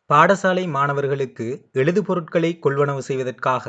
பாடசாலை மாணவர்களுக்கு எழுதுபொருட்களை கொள்வனவு செய்வதற்காக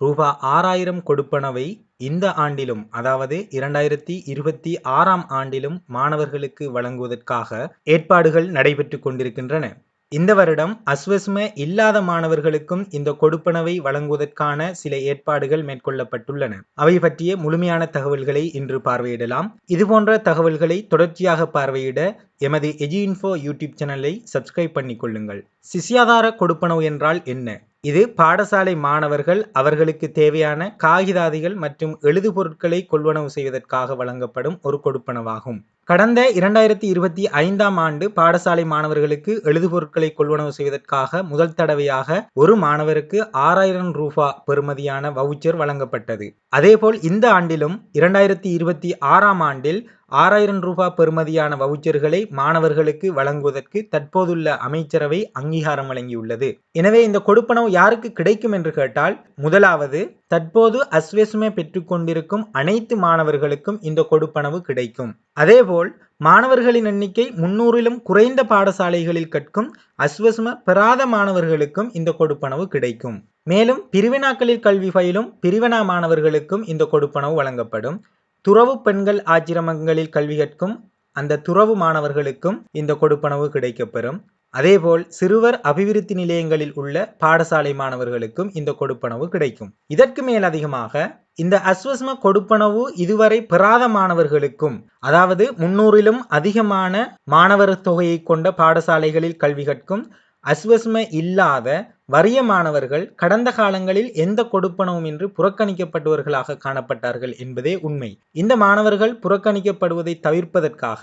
ரூபா 6000 கொடுப்பனவை இந்த ஆண்டிலும், அதாவது 2026ஆம் ஆண்டிலும் மாணவர்களுக்கு வழங்குவதற்காக ஏற்பாடுகள் நடைபெற்றுக் கொண்டிருக்கின்றன. இந்த வருடம் அஸ்வஸ்ம இல்லாத மாணவர்களுக்கும் இந்த கொடுப்பனவை வழங்குவதற்கான சில ஏற்பாடுகள் மேற்கொள்ளப்பட்டுள்ளன. அவை பற்றிய முழுமையான தகவல்களை இன்று பார்வையிடலாம். இதுபோன்ற தகவல்களை தொடர்ச்சியாக பார்வையிட எமது எஜுஇன்ஃபோ யூடியூப் சேனலை சப்ஸ்கிரைப் பண்ணிக் கொள்ளுங்கள். சிஷ்யாதார கொடுப்பனவு என்றால் என்ன? இது பாடசாலை மாணவர்கள் அவர்களுக்கு தேவையான காகிதாதிகள் மற்றும் எழுதுபொருட்களை கொள்வனவு செய்வதற்காக வழங்கப்படும் ஒரு கொடுப்பனவாகும். கடந்த 2025ஆம் ஆண்டு பாடசாலை மாணவர்களுக்கு எழுதுபொருட்களை கொள்வனவு செய்வதற்காக முதல் தடவையாக ஒரு மாணவருக்கு 6000 ரூபா பெறுமதியான வவுச்சர் வழங்கப்பட்டது. அதேபோல் இந்த ஆண்டிலும் 2026ஆம் ஆண்டில் 6000 ரூபா பெறுமதியான வவுச்சர்களை மாணவர்களுக்கு வழங்குவதற்கு தற்போதுள்ள அமைச்சரவை அங்கீகாரம் வழங்கியுள்ளது. எனவே இந்த கொடுப்பனவு யாருக்கு கிடைக்கும் என்று கேட்டால், முதலாவது தற்போது அஸ்வஸ்ம பெற்றுக்கொண்டிருக்கும் அனைத்து மாணவர்களுக்கும் இந்த கொடுப்பனவு கிடைக்கும். அதேபோல் மாணவர்களின் எண்ணிக்கை 300லும் குறைந்த பாடசாலைகளில் கற்கும் அஸ்வஸ்ம பெறாத மாணவர்களுக்கும் இந்த கொடுப்பனவு கிடைக்கும். மேலும் பிரிவினாக்களில் கல்வி பயிலும் பிரிவினா மாணவர்களுக்கும் இந்த கொடுப்பனவு வழங்கப்படும். துறவு பெண்கள் ஆச்சிரமங்களில் கல்வி கற்கும் அந்த துறவு மாணவர்களுக்கும் இந்த கொடுப்பனவு கிடைக்கப்பெறும். அதேபோல் சிறுவர் அபிவிருத்தி நிலையங்களில் உள்ள பாடசாலை மாணவர்களுக்கும் இந்த கொடுப்பனவு கிடைக்கும். இதற்கு மேலதிகமாக இந்த அஸ்வஸ்ம கொடுப்பனவு இதுவரை பெறாத மாணவர்களுக்கும், அதாவது 300லும் அதிகமான மாணவர் தொகையை கொண்ட பாடசாலைகளில் கல்வி கற்கும் அஸ்வஸ்ம இல்லாத வறிய மாணவர்கள் கடந்த காலங்களில் எந்த கொடுப்பனவும் இன்றி புறக்கணிக்கப்பட்டவர்களாக காணப்பட்டார்கள் என்பதே உண்மை. இந்த மாணவர்கள் புறக்கணிக்கப்படுவதை தவிர்ப்பதற்காக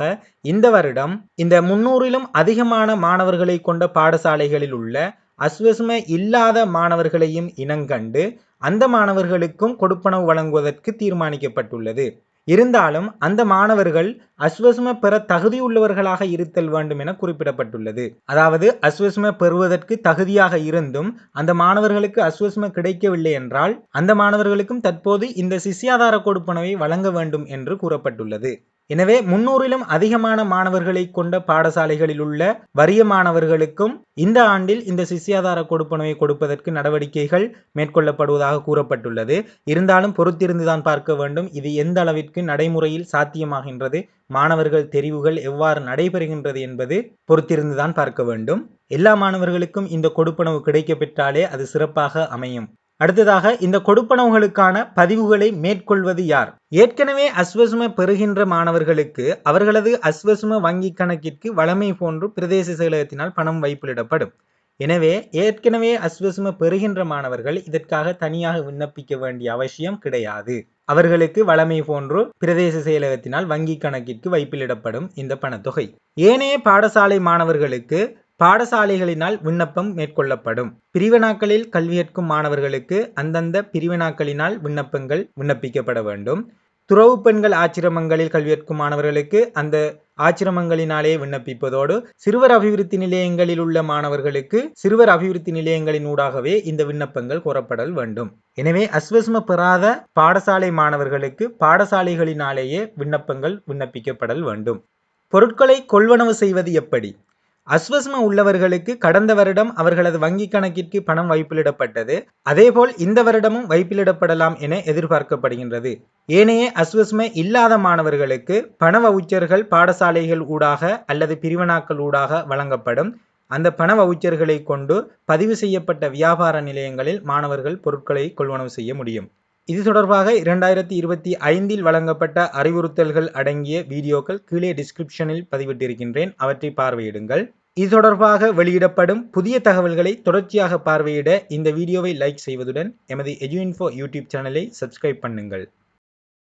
இந்த வருடம் இந்த 300லும் அதிகமான மாணவர்களை கொண்ட பாடசாலைகளில் உள்ள அஸ்வஸ்ம இல்லாத மாணவர்களையும் இனங்கண்டு அந்த மாணவர்களுக்கும் கொடுப்பனவு வழங்குவதற்கு தீர்மானிக்கப்பட்டுள்ளது. இருந்தாலும் அந்த மாணவர்கள் அஸ்வஸ்ம பெற தகுதியுள்ளவர்களாக இருத்தல் வேண்டும் என குறிப்பிடப்பட்டுள்ளது. அதாவது அஸ்வஸ்ம பெறுவதற்கு தகுதியாக இருந்தும் அந்த மாணவர்களுக்கு அஸ்வஸ்ம கிடைக்கவில்லை என்றால் அந்த மாணவர்களுக்கும் தற்போது இந்த சிஷ்யாதார கொடுப்பனவை வழங்க வேண்டும் என்று கூறப்பட்டுள்ளது. எனவே 300லும் அதிகமான மாணவர்களை கொண்ட பாடசாலைகளில் உள்ள வறிய மாணவர்களுக்கும் இந்த ஆண்டில் இந்த சிஷ்யாதார கொடுப்பனவை கொடுப்பதற்கு நடவடிக்கைகள் மேற்கொள்ளப்படுவதாக கூறப்பட்டுள்ளது. இருந்தாலும் பொறுத்திருந்துதான் பார்க்க வேண்டும், இது எந்த அளவிற்கு நடைமுறையில் சாத்தியமாகின்றது, மாணவர்கள் தெரிவுகள் எவ்வாறு நடைபெறுகின்றது என்பது பொறுத்திருந்துதான் பார்க்க வேண்டும். எல்லா மாணவர்களுக்கும் இந்த கொடுப்பனவு கிடைக்க பெற்றாலே அது சிறப்பாக அமையும். அடுத்ததாக இந்த கொடுப்பனவுகளுக்கான பதிவுகளை மேற்கொள்வது யார்? ஏற்கனவே அஸ்வஸ்ம பெறுகின்ற மாணவர்களுக்கு அவர்களது அஸ்வஸ்ம வங்கி கணக்கிற்கு வழமை போன்று பிரதேச செயலகத்தினால் பணம் வைப்பிலிடப்படும். எனவே ஏற்கனவே அஸ்வஸ்ம பெறுகின்ற மாணவர்கள் இதற்காக தனியாக விண்ணப்பிக்க வேண்டிய அவசியம் கிடையாது. அவர்களுக்கு வழமை போன்று பிரதேச செயலகத்தினால் வங்கி கணக்கிற்கு வைப்பிலிடப்படும் இந்த பணத்தொகை. ஏனைய பாடசாலை மாணவர்களுக்கு பாடசாலைகளினால் விண்ணப்பம் மேற்கொள்ளப்படும். பிரிவினாக்களில் கல்வி கற்கும் மாணவர்களுக்கு அந்தந்த பிரிவினாக்களினால் விண்ணப்பங்கள் விண்ணப்பிக்கப்பட வேண்டும். துறவு பெண்கள் ஆச்சிரமங்களில் கல்வி கற்கும் மாணவர்களுக்கு அந்த ஆச்சிரமங்களினாலே விண்ணப்பிப்பதோடு சிறுவர் அபிவிருத்தி நிலையங்களில் உள்ள மாணவர்களுக்கு சிறுவர் அபிவிருத்தி நிலையங்களின் ஊடாகவே இந்த விண்ணப்பங்கள் கோரப்படல் வேண்டும். எனவே அஸ்வஸ்ம பெறாத பாடசாலை மாணவர்களுக்கு பாடசாலைகளினாலேயே விண்ணப்பங்கள் விண்ணப்பிக்கப்படல் வேண்டும். பொருட்களை கொள்வனவு செய்வது எப்படி? அஸ்வஸ்ம உள்ளவர்களுக்கு கடந்த வருடம் அவர்களது வங்கி கணக்கிற்கு பணம் வைப்பிலிடப்பட்டது. அதேபோல் இந்த வருடமும் வைப்பிலிடப்படலாம் என எதிர்பார்க்கப்படுகின்றது. ஏனைய அஸ்வஸ்ம இல்லாத மாணவர்களுக்கு பண வவுச்சர்கள் பாடசாலைகள் ஊடாக அல்லது பிரிவினாக்கள் ஊடாக வழங்கப்படும். அந்த பண வவுச்சர்களை கொண்டு பதிவு செய்யப்பட்ட வியாபார நிலையங்களில் மாணவர்கள் பொருட்களை கொள்வனவு செய்ய முடியும். இது தொடர்பாக 2025இல் வழங்கப்பட்ட அறிவுறுத்தல்கள் அடங்கிய வீடியோக்கள் கீழே டிஸ்கிரிப்ஷனில் பதிவிட்டிருக்கின்றேன், அவற்றை பார்வையிடுங்கள். இது தொடர்பாக வெளியிடப்படும் புதிய தகவல்களை தொடர்ச்சியாக பார்வையிட இந்த வீடியோவை லைக் செய்வதுடன் எமது எஜுஇன்ஃபோ யூடியூப் சேனலை சப்ஸ்கிரைப் பண்ணுங்கள்.